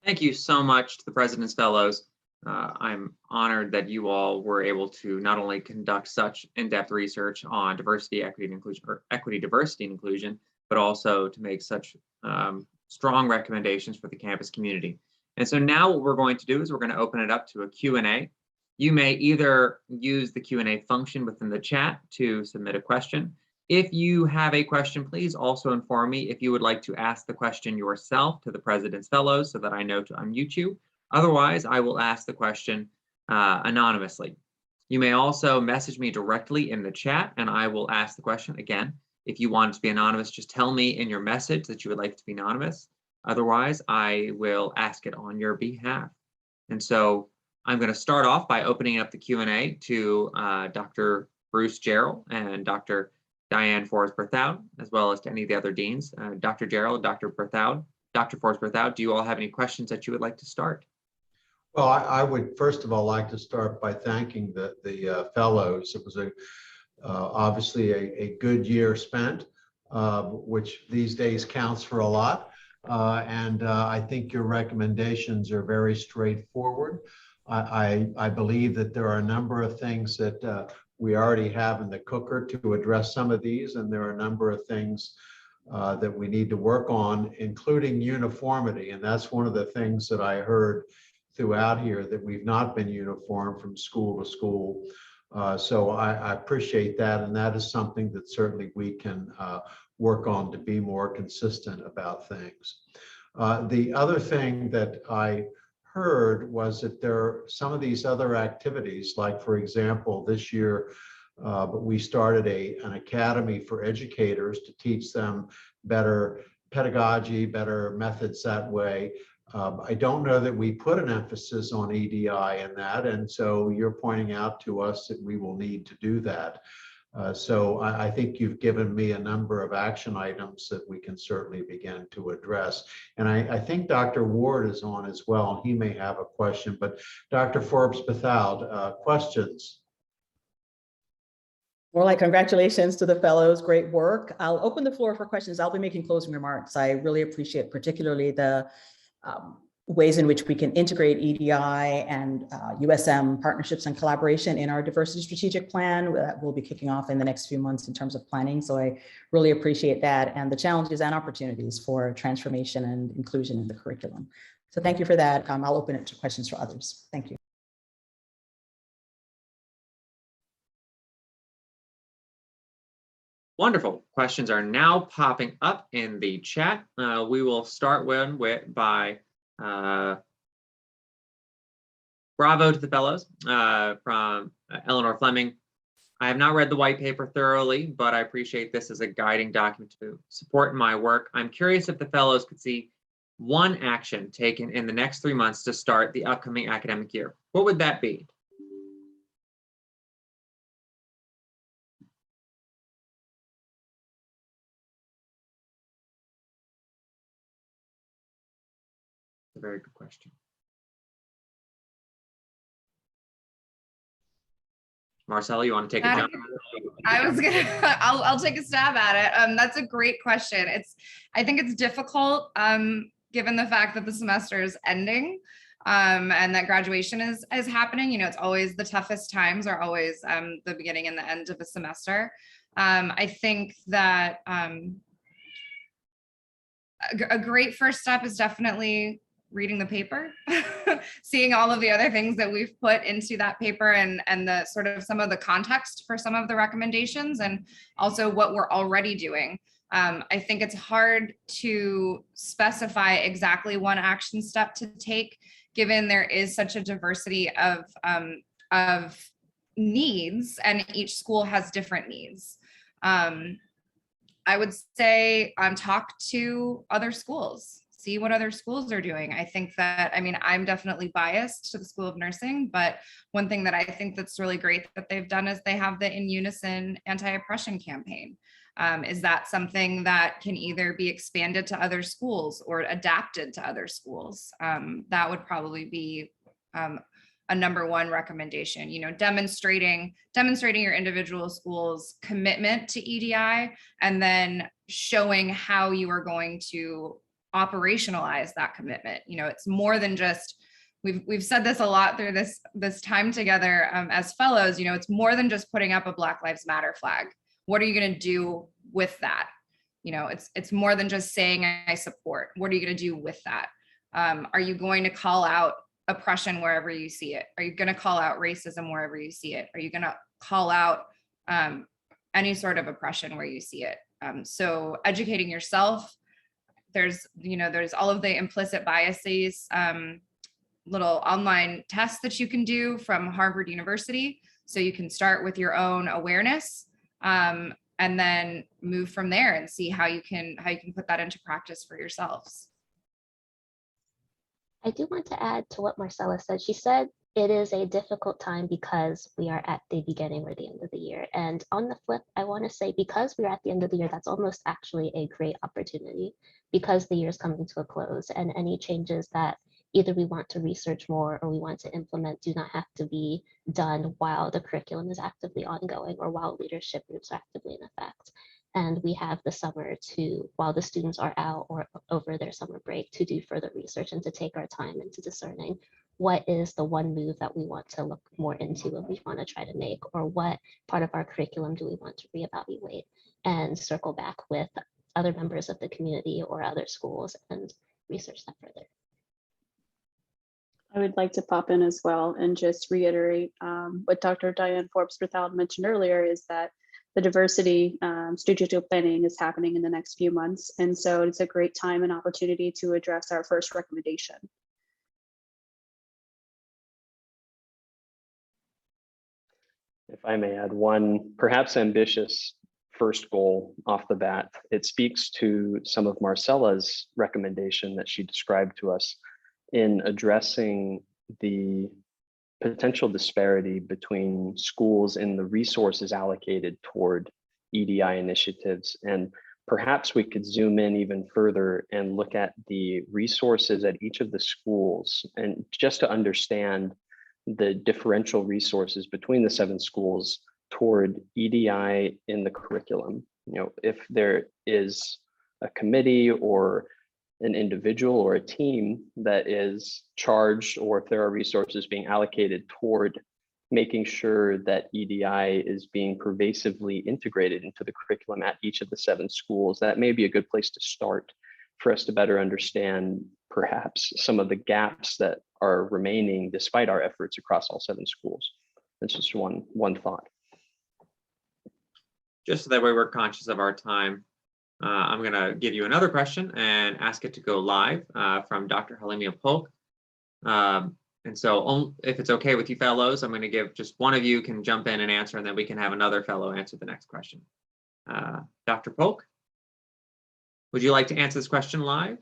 Thank you so much to the President's Fellows. I'm honored that you all were able to not only conduct such in-depth research on diversity, equity, and inclusion, or equity, diversity, and inclusion, but also to make such strong recommendations for the campus community. And so now what we're going to do is we're going to open it up to a Q&A. You may either use the Q&A function within the chat to submit a question. If you have a question, please also inform me if you would like to ask the question yourself to the President's Fellows so that I know to unmute you. Otherwise, I will ask the question anonymously. You may also message me directly in the chat and I will ask the question. Again, if you want it to be anonymous, just tell me in your message that you would like it to be anonymous. Otherwise, I will ask it on your behalf. And so I'm going to start off by opening up the Q&A to Dr. Bruce Jarrell and Dr. Diane Forbes Berthoud, as well as to any of the other deans. Dr. Jarrell, Dr. Berthoud, Dr. Forbes Berthoud, do you all have any questions that you would like to start? Well, I would first of all like to start by thanking the fellows. It was obviously a good year spent, which these days counts for a lot. And I think your recommendations are very straightforward. I believe that there are a number of things that we already have in the cooker to address some of these, and there are a number of things that we need to work on, including uniformity. And that's one of the things that I heard throughout here, that we've not been uniform from school to school. So I appreciate that. And that is something that certainly we can work on to be more consistent about things. The other thing that I heard was that there are some of these other activities, like for example, this year, we started an academy for educators to teach them better pedagogy, better methods that way. I don't know that we put an emphasis on EDI in that, and so you're pointing out to us that we will need to do that. So I think you've given me a number of action items that we can certainly begin to address. And I think Dr. Ward is on as well, and he may have a question, but Dr. Forbes Berthoud, questions? More like congratulations to the fellows, great work. I'll open the floor for questions. I'll be making closing remarks. I really appreciate particularly the ways in which we can integrate EDI and USM partnerships and collaboration in our diversity strategic plan that will be kicking off in the next few months in terms of planning. So I really appreciate that, and the challenges and opportunities for transformation and inclusion in the curriculum. So thank you for that. I'll open it to questions for others. Thank you. Wonderful. Questions are now popping up in the chat. We will start by bravo to the fellows from Eleanor Fleming. I have not read the white paper thoroughly, but I appreciate this as a guiding document to support my work. I'm curious if the fellows could see one action taken in the next 3 months to start the upcoming academic year. What would that be? very good question. Marcella, you want to take a jump? I was gonna, I'll take a stab at it. That's a great question. I think it's difficult, given the fact that the semester is ending, and that graduation is happening. You know, it's always the toughest times are always the beginning and the end of a semester. I think that a great first step is definitely reading the paper, seeing all of the other things that we've put into that paper and the sort of some of the context for some of the recommendations and also what we're already doing. I think it's hard to specify exactly one action step to take, given there is such a diversity of needs and each school has different needs. I would say talk to other schools, see what other schools are doing. I think that, I mean, I'm definitely biased to the School of Nursing, but one thing that I think that's really great that they've done is they have the In Unison anti-oppression campaign. Is that something that can either be expanded to other schools or adapted to other schools? That would probably be a number one recommendation, you know, demonstrating your individual school's commitment to EDI and then showing how you are going to operationalize that commitment. You know, it's more than just, we've said this a lot through this time together as fellows, you know, it's more than just putting up a Black Lives Matter flag. What are you going to do with that? You know, it's more than just saying I support. What are you going to do with that? Are you going to call out oppression wherever you see it? Are you going to call out racism wherever you see it? Are you going to call out any sort of oppression where you see it? So educating yourself, there's all of the implicit biases, little online tests that you can do from Harvard University. So you can start with your own awareness and then move from there and see how you can put that into practice for yourselves. I do want to add to what Marcella said. She said it is a difficult time because we are at the beginning or the end of the year. And on the flip, I want to say because we're at the end of the year, that's almost actually a great opportunity because the year is coming to a close and any changes that either we want to research more or we want to implement do not have to be done while the curriculum is actively ongoing or while leadership groups are actively in effect. And we have the summer to, while the students are out or over their summer break, to do further research and to take our time into discerning what is the one move that we want to look more into and we want to try to make, or what part of our curriculum do we want to reevaluate and circle back with other members of the community or other schools and research that further. I would like to pop in as well and just reiterate what Dr. Diane Forbes Berthoud mentioned earlier is that the diversity strategic planning is happening in the next few months. And so it's a great time and opportunity to address our first recommendation. If I may add one perhaps ambitious first goal off the bat, it speaks to some of Marcella's recommendation that she described to us in addressing the potential disparity between schools in the resources allocated toward EDI initiatives. And perhaps we could zoom in even further and look at the resources at each of the schools and just to understand the differential resources between the 7 schools toward EDI in the curriculum. You know, if there is a committee or an individual or a team that is charged, or if there are resources being allocated toward making sure that EDI is being pervasively integrated into the curriculum at each of the 7 schools, that may be a good place to start for us to better understand perhaps some of the gaps that are remaining despite our efforts across all 7 schools. That's just one thought. Just so that way we're conscious of our time, I'm going to give you another question and ask it to go live from Dr. Halimia Polk. And so if it's okay with you fellows, I'm going to give just one of you can jump in and answer, and then we can have another fellow answer the next question. Dr. Polk, would you like to answer this question live?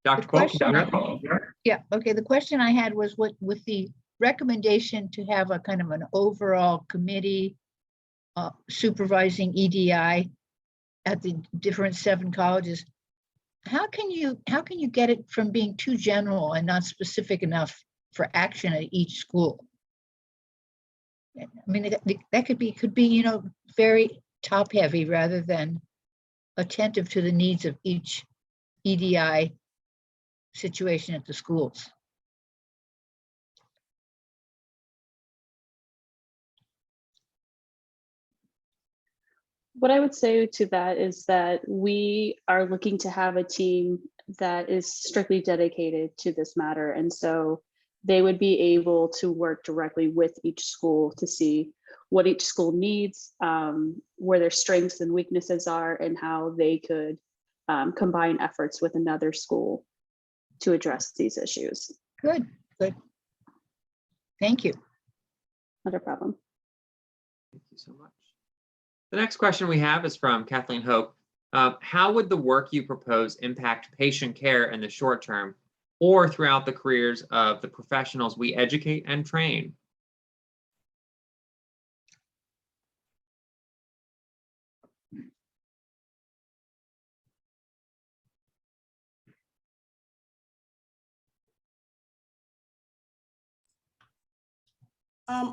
Dr. Polk? Yeah, okay. The question I had was what with the recommendation to have a kind of an overall committee supervising EDI at the different 7 colleges. How can you get it from being too general and not specific enough for action at each school? I mean, that could be, very top heavy rather than attentive to the needs of each EDI situation at the schools. What I would say to that is that we are looking to have a team that is strictly dedicated to this matter. And so they would be able to work directly with each school to see what each school needs, where their strengths and weaknesses are, and how they could combine efforts with another school to address these issues. Good. Thank you. Not a problem. Thank you so much. The next question we have is from Kathleen Hope. How would the work you propose impact patient care in the short term or throughout the careers of the professionals we educate and train?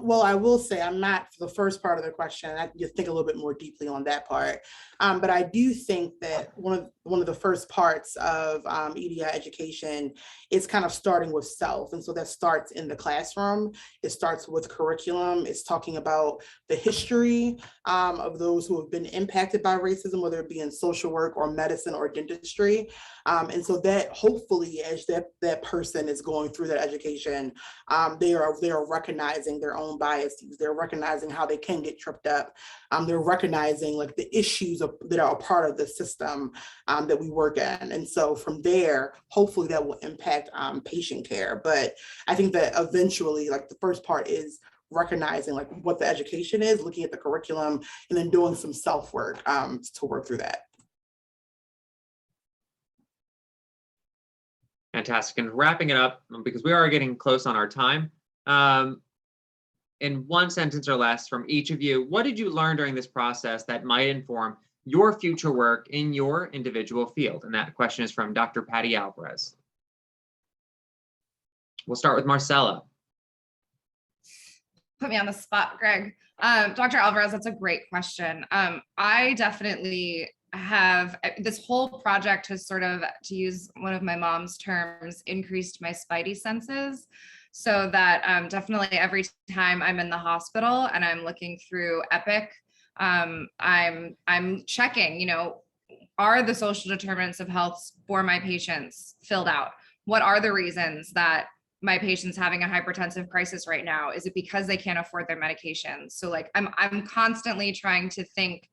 Well, I will say I'm not for the first part of the question. I just think a little bit more deeply on that part. But I do think that one of the first parts of EDI education is kind of starting with self. And so that starts in the classroom. It starts with curriculum. It's talking about the history of those who have been impacted by racism, whether it be in social work or medicine or dentistry. And so that hopefully as that person is going through that education, they are recognizing their own biases. They're recognizing how they can get tripped up. They're recognizing like the issues that are a part of the system that we work in. And so from there, hopefully that will impact patient care. But I think that eventually, like the first part is recognizing like what the education is, looking at the curriculum, and then doing some self-work to work through that. Fantastic. And wrapping it up, because we are getting close on our time, in one sentence or less from each of you, what did you learn during this process that might inform your future work in your individual field? And that question is from Dr. Patty Alvarez. We'll start with Marcella. Put me on the spot, Greg. Dr. Alvarez, that's a great question. I definitely have, this whole project has sort of, to use one of my mom's terms, increased my spidey senses. So that definitely every time I'm in the hospital and I'm looking through Epic, I'm checking, are the social determinants of health for my patients filled out? What are the reasons that my patient's having a hypertensive crisis right now? Is it because they can't afford their medications? So like I'm constantly trying to think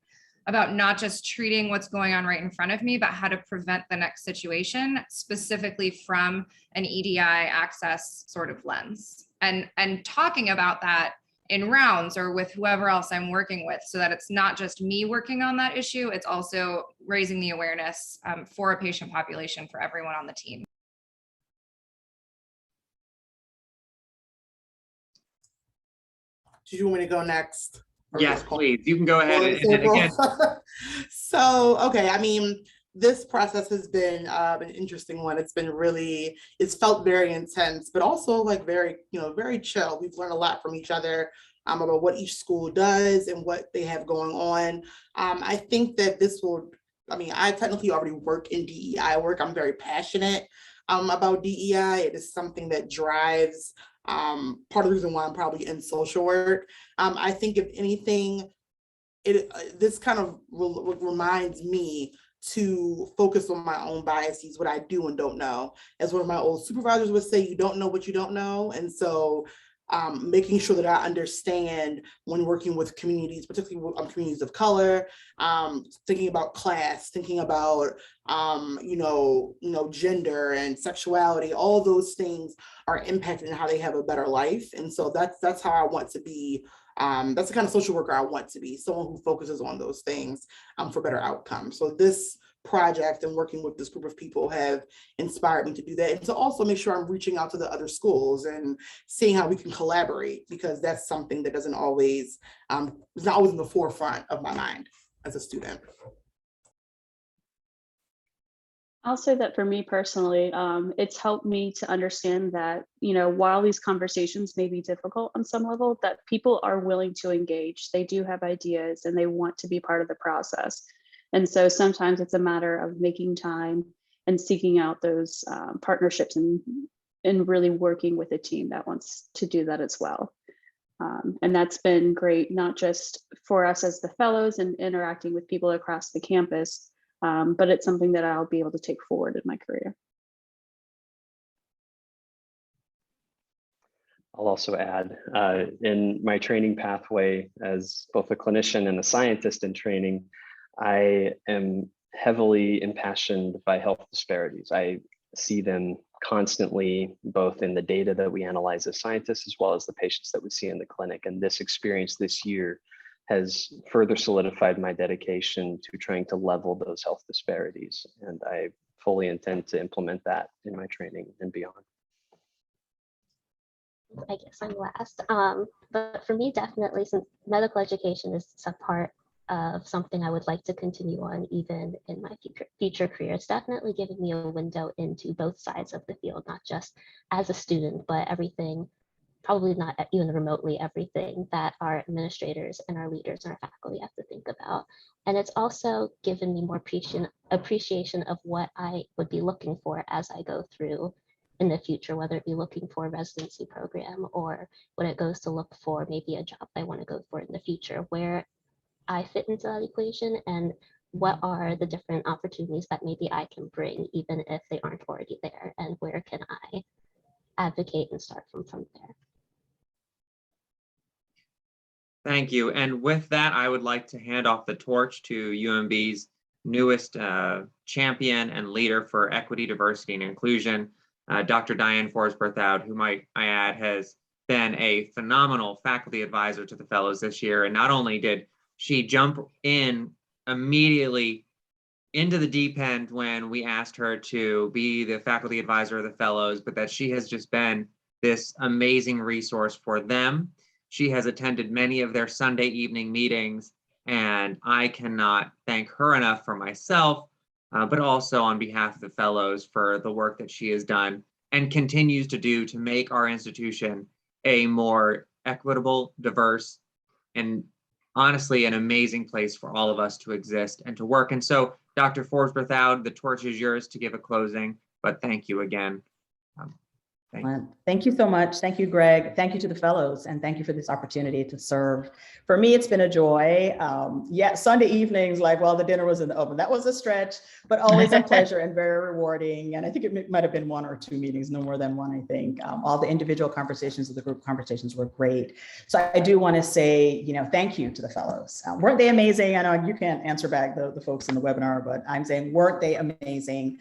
about not just treating what's going on right in front of me, but how to prevent the next situation, specifically from an EDI access sort of lens. And talking about that in rounds or with whoever else I'm working with, so that it's not just me working on that issue, it's also raising the awareness for a patient population for everyone on the team. Do you want me to go next? Yes, please. You can go ahead. And again. So, okay. I mean, this process has been an interesting one. It's felt very intense, but also like very chill. We've learned a lot from each other about what each school does and what they have going on. I think that I technically already work in DEI work. I'm very passionate about DEI. It is something that drives part of the reason why I'm probably in social work. I think if anything, this kind of reminds me to focus on my own biases, what I do and don't know. As one of my old supervisors would say, you don't know what you don't know. And so making sure that I understand when working with communities, particularly with communities of color, thinking about class, thinking about gender and sexuality, all those things are impacted in how they have a better life. And so that's how I want to be. That's the kind of social worker I want to be, someone who focuses on those things for better outcomes. So this project and working with this group of people have inspired me to do that. And to also make sure I'm reaching out to the other schools and seeing how we can collaborate, because that's something that doesn't always, is not always in the forefront of my mind as a student. I'll say that for me personally, it's helped me to understand that, you know, while these conversations may be difficult on some level, that people are willing to engage. They do have ideas and they want to be part of the process. And so sometimes it's a matter of making time and seeking out those partnerships and really working with a team that wants to do that as well. And that's been great, not just for us as the fellows and interacting with people across the campus, but it's something that I'll be able to take forward in my career. I'll also add, in my training pathway as both a clinician and a scientist in training, I am heavily impassioned by health disparities. I see them constantly, both in the data that we analyze as scientists, as well as the patients that we see in the clinic. And this experience this year has further solidified my dedication to trying to level those health disparities. And I fully intend to implement that in my training and beyond. I guess I'm last. But for me, definitely, since medical education is a part of something I would like to continue on even in my future career, it's definitely giving me a window into both sides of the field, not just as a student, but everything, probably not even remotely everything that our administrators and our leaders and our faculty have to think about. And it's also given me more appreciation of what I would be looking for as I go through in the future, whether it be looking for a residency program or when it goes to look for maybe a job I want to go for in the future, where I fit into that equation and what are the different opportunities that maybe I can bring, even if they aren't already there, and where can I advocate and start from there. Thank you. And with that, I would like to hand off the torch to UMB's newest champion and leader for equity, diversity, and inclusion, Dr. Diane Forbes Berthoud, who might I add has been a phenomenal faculty advisor to the fellows this year. And not only did she jump in immediately into the deep end when we asked her to be the faculty advisor of the fellows, but that she has just been this amazing resource for them. She has attended many of their Sunday evening meetings, and I cannot thank her enough for myself, but also on behalf of the fellows for the work that she has done and continues to do to make our institution a more equitable, diverse, and honestly an amazing place for all of us to exist and to work. And so, Dr. Forbes Berthoud, the torch is yours to give a closing, but thank you again. Thank you so much. Thank you, Greg. Thank you to the fellows, and thank you for this opportunity to serve. For me, it's been a joy. Yeah, Sunday evenings, like while the dinner was in the oven, that was a stretch, but always a pleasure and very rewarding. And I think it might have been 1 or 2 meetings, no more than one, I think. All the individual conversations of the group conversations were great. So I do want to say, thank you to the fellows. Weren't they amazing? I know you can't answer back the folks in the webinar, but I'm saying, weren't they amazing?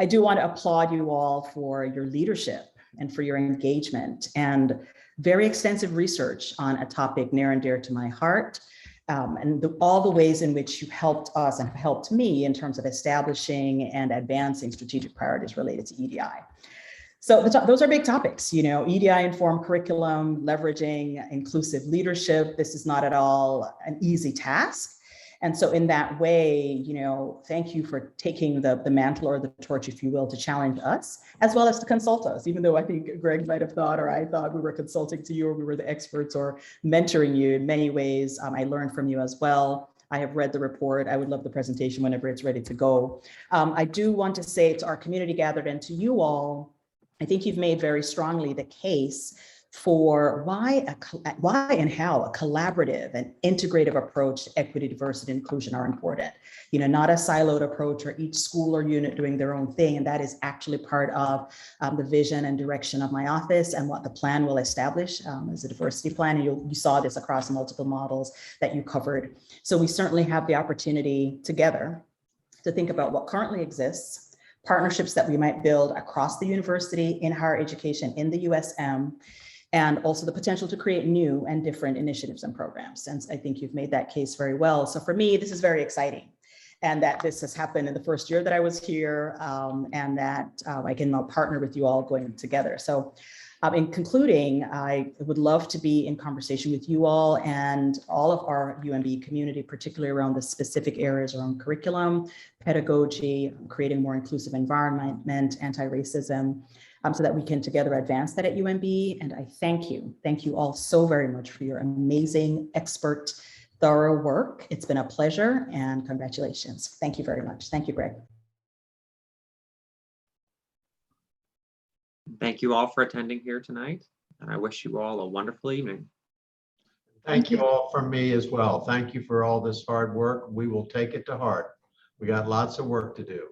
I do want to applaud you all for your leadership and for your engagement and very extensive research on a topic near and dear to my heart, and all the ways in which you helped us and have helped me in terms of establishing and advancing strategic priorities related to EDI. So those are big topics, EDI-informed curriculum, leveraging inclusive leadership. This is not at all an easy task. And so in that way, thank you for taking the mantle or the torch, if you will, to challenge us, as well as to consult us, even though I think Greg might have thought, or I thought we were consulting to you, or we were the experts or mentoring you in many ways. I learned from you as well. I have read the report. I would love the presentation whenever it's ready to go. I do want to say to our community gathered and to you all, I think you've made very strongly the case for why and how a collaborative and integrative approach to equity, diversity, and inclusion are important. Not a siloed approach or each school or unit doing their own thing. And that is actually part of the vision and direction of my office and what the plan will establish as a diversity plan. And you saw this across multiple models that you covered. So we certainly have the opportunity together to think about what currently exists, partnerships that we might build across the university, in higher education, in the USM, and also the potential to create new and different initiatives and programs. And I think you've made that case very well. So for me, this is very exciting. and that this has happened in the first year that I was here, and that I can now partner with you all going together. So in concluding, I would love to be in conversation with you all and all of our UMB community, particularly around the specific areas around curriculum, pedagogy, creating a more inclusive environment, anti-racism, so that we can together advance that at UMB. And I thank you all so very much for your amazing, expert, thorough work. It's been a pleasure, and congratulations. Thank you very much. Thank you, Greg. Thank you all for attending here tonight, and I wish you all a wonderful evening. Thank you all from me as well. Thank you for all this hard work. We will take it to heart. We got lots of work to do.